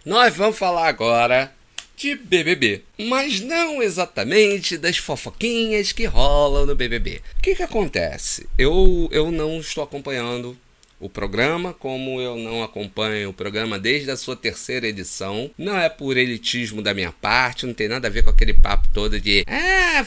Nós vamos falar agora de BBB, mas não exatamente das fofoquinhas que rolam no BBB. O que acontece? Eu não estou acompanhando o programa, como eu não acompanho o programa desde a sua terceira edição. Não é por elitismo da minha parte, não tem nada a ver com aquele papo todo de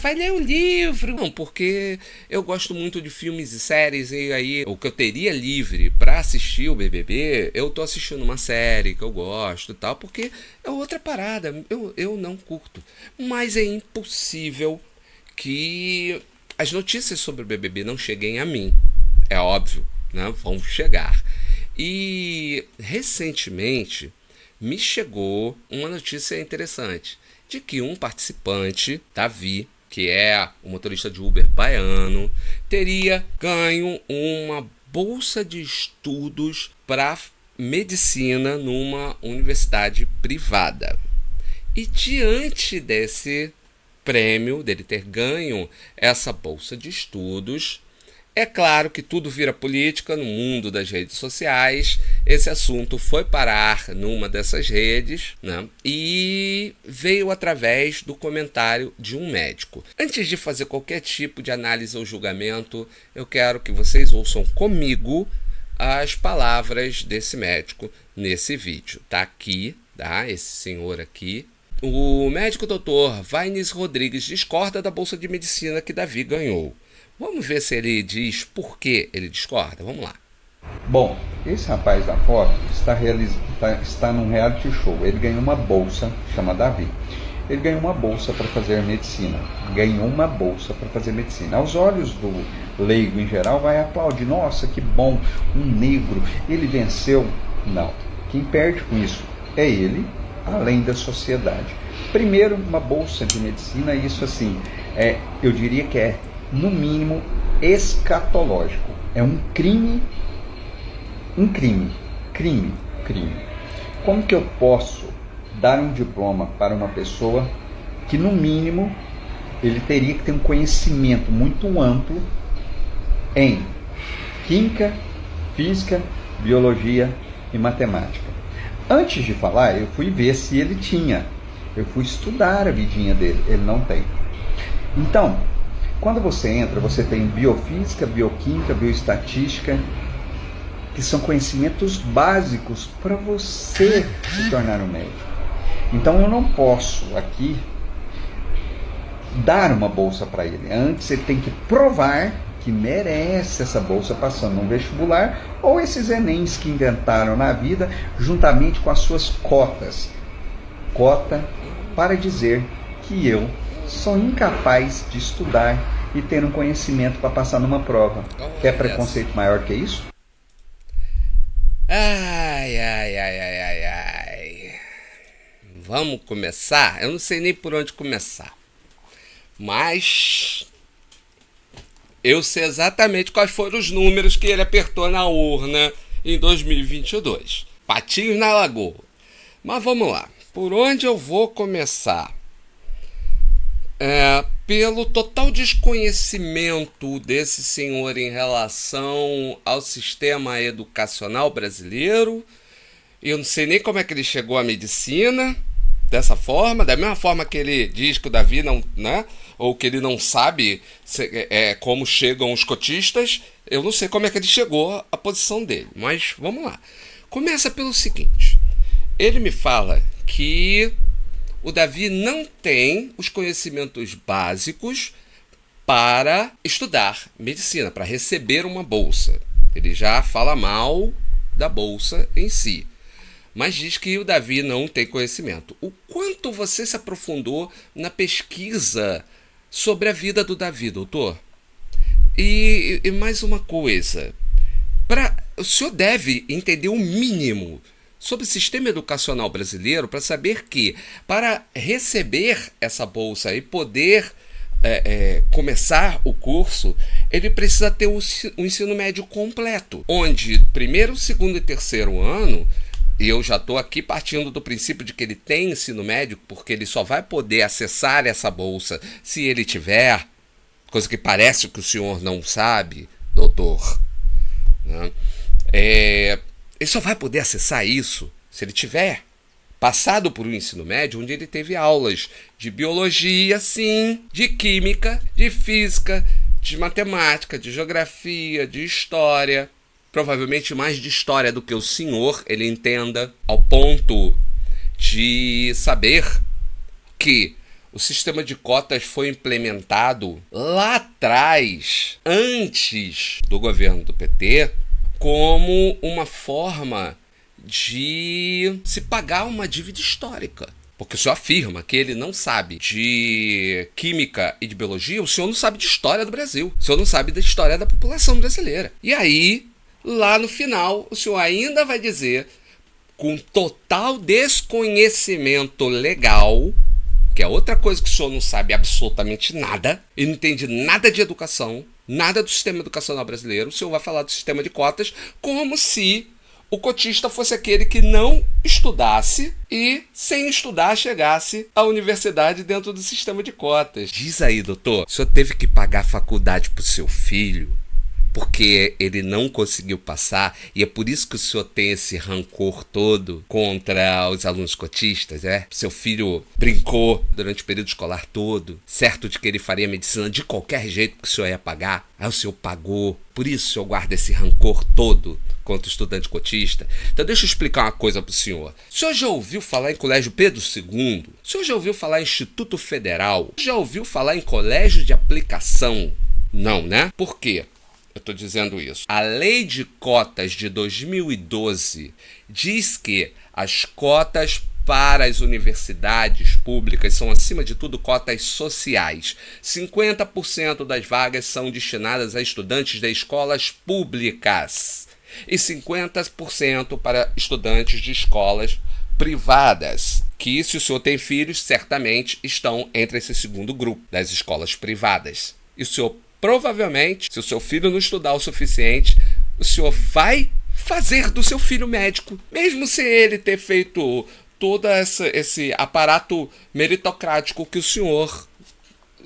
vai ler o livro. Não, porque eu gosto muito de filmes e séries, e aí o que eu teria livre pra assistir o BBB, eu tô assistindo uma série que eu gosto e tal, porque é outra parada, eu não curto. Mas é impossível que as notícias sobre o BBB não cheguem a mim, é óbvio, né? Vão chegar. E recentemente me chegou uma notícia interessante de que um participante, Davi, que é o motorista de Uber baiano, teria ganho uma bolsa de estudos para medicina numa universidade privada. E diante desse prêmio, dele ter ganho essa bolsa de estudos, é claro que tudo vira política no mundo das redes sociais. Esse assunto foi parar numa dessas redes, né? E veio através do comentário de um médico. Antes de fazer qualquer tipo de análise ou julgamento, eu quero que vocês ouçam comigo as palavras desse médico nesse vídeo. Tá aqui, tá? Esse senhor aqui. O médico Dr. Vaines Rodrigues discorda da bolsa de medicina que Davi ganhou. Vamos ver se ele diz por que ele discorda. Vamos lá. Bom, esse rapaz da foto está num reality show. Ele ganhou uma bolsa, chama Davi. Ele ganhou uma bolsa para fazer medicina. Ganhou uma bolsa para fazer medicina. Aos olhos do leigo em geral, vai aplaudir. Nossa, que bom, um negro, ele venceu. Não. Quem perde com isso é ele, além da sociedade. Primeiro, uma bolsa de medicina, isso assim, eu diria que é, no mínimo, escatológico. É um crime. Como que eu posso dar um diploma para uma pessoa que, no mínimo, ele teria que ter um conhecimento muito amplo em química, física, biologia e matemática? Antes de falar, eu fui ver se ele tinha. Eu fui estudar a vidinha dele. Ele não tem. Então, quando você entra, você tem biofísica, bioquímica, bioestatística, que são conhecimentos básicos para você se tornar um médico. Então eu não posso aqui dar uma bolsa para ele. Antes ele tem que provar que merece essa bolsa passando num vestibular ou esses Enems que inventaram na vida juntamente com as suas cotas. Cota para dizer que eu sou incapaz de estudar e ter um conhecimento para passar numa prova. Quer preconceito maior que isso? Ai. Vamos começar? Eu não sei nem por onde começar. Mas eu sei exatamente quais foram os números que ele apertou na urna em 2022. Patinhos na lagoa. Mas vamos lá. Por onde eu vou começar? Pelo total desconhecimento desse senhor em relação ao sistema educacional brasileiro. Eu não sei nem como é que ele chegou à medicina dessa forma, da mesma forma que ele diz que o Davi não, né? Ou que ele não sabe como chegam os cotistas. Eu não sei como é que ele chegou à posição dele, mas vamos lá. Começa pelo seguinte: ele me fala que o Davi não tem os conhecimentos básicos para estudar medicina, para receber uma bolsa. Ele já fala mal da bolsa em si, mas diz que o Davi não tem conhecimento. O quanto você se aprofundou na pesquisa sobre a vida do Davi, doutor? E mais uma coisa, o senhor deve entender o mínimo sobre o sistema educacional brasileiro para saber que, para receber essa bolsa e poder começar o curso, ele precisa ter o ensino médio completo, onde primeiro, segundo e terceiro ano, e eu já estou aqui partindo do princípio de que ele tem ensino médio, porque ele só vai poder acessar essa bolsa se ele tiver, coisa que parece que o senhor não sabe, doutor, né? Ele só vai poder acessar isso se ele tiver passado por um ensino médio onde ele teve aulas de biologia, sim, de química, de física, de matemática, de geografia, de história, provavelmente mais de história do que o senhor ele entenda, ao ponto de saber que o sistema de cotas foi implementado lá atrás, antes do governo do PT, como uma forma de se pagar uma dívida histórica. Porque o senhor afirma que ele não sabe de química e de biologia, o senhor não sabe de história do Brasil, o senhor não sabe da história da população brasileira. E aí, lá no final, o senhor ainda vai dizer, com total desconhecimento legal, que é outra coisa que o senhor não sabe absolutamente nada, e não entende nada de educação, nada do sistema educacional brasileiro, o senhor vai falar do sistema de cotas como se o cotista fosse aquele que não estudasse e, sem estudar, chegasse à universidade dentro do sistema de cotas. Diz aí, doutor, o senhor teve que pagar faculdade pro seu filho porque ele não conseguiu passar e é por isso que o senhor tem esse rancor todo contra os alunos cotistas, é? Seu filho brincou durante o período escolar todo, certo de que ele faria medicina de qualquer jeito que o senhor ia pagar, aí o senhor pagou, por isso o senhor guarda esse rancor todo contra o estudante cotista. Então deixa eu explicar uma coisa para o senhor. O senhor já ouviu falar em Colégio Pedro II? O senhor já ouviu falar em Instituto Federal? Já ouviu falar em colégio de aplicação? Não, né? Por quê? Eu estou dizendo isso. A lei de cotas de 2012 diz que as cotas para as universidades públicas são, acima de tudo, cotas sociais. 50% das vagas são destinadas a estudantes de escolas públicas e 50% para estudantes de escolas privadas, que, se o senhor tem filhos, certamente estão entre esse segundo grupo das escolas privadas. E o senhor provavelmente, se o seu filho não estudar o suficiente, o senhor vai fazer do seu filho médico, mesmo sem ele ter feito todo esse aparato meritocrático que o senhor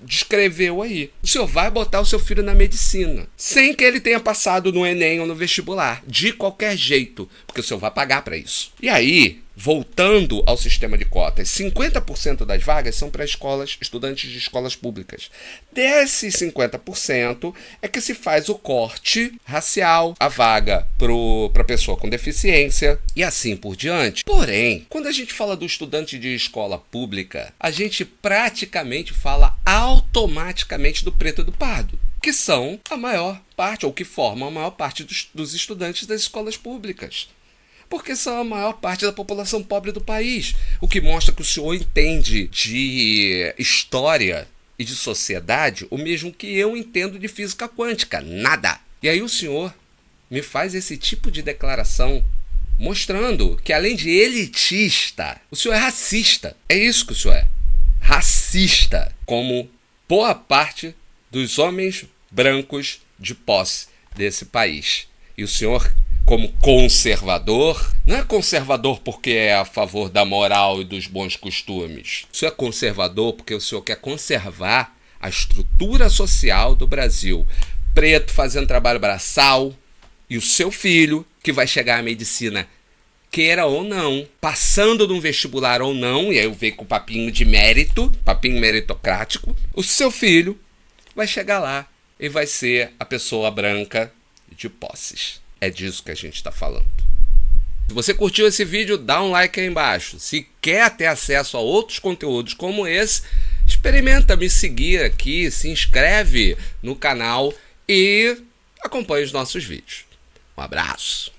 descreveu aí. O senhor vai botar o seu filho na medicina, sem que ele tenha passado no Enem ou no vestibular, de qualquer jeito, porque o senhor vai pagar para isso. E aí, voltando ao sistema de cotas, 50% das vagas são para estudantes de escolas públicas. Desses 50% é que se faz o corte racial, a vaga para pessoa com deficiência e assim por diante. Porém, quando a gente fala do estudante de escola pública, a gente praticamente fala automaticamente do preto e do pardo, que são a maior parte, ou que formam a maior parte dos estudantes das escolas públicas. Porque são a maior parte da população pobre do país. O que mostra que o senhor entende de história e de sociedade o mesmo que eu entendo de física quântica. Nada. E aí o senhor me faz esse tipo de declaração mostrando que, além de elitista, o senhor é racista. É isso que o senhor é. Racista. Como boa parte dos homens brancos de posse desse país. E o senhor, como conservador, não é conservador porque é a favor da moral e dos bons costumes. O senhor é conservador porque o senhor quer conservar a estrutura social do Brasil. Preto fazendo trabalho braçal e o seu filho, que vai chegar à medicina, queira ou não, passando num vestibular ou não, e aí eu venho com papinho de mérito, papinho meritocrático, o seu filho vai chegar lá e vai ser a pessoa branca de posses. É disso que a gente está falando. Se você curtiu esse vídeo, dá um like aí embaixo. Se quer ter acesso a outros conteúdos como esse, experimenta me seguir aqui, se inscreve no canal e acompanhe os nossos vídeos. Um abraço.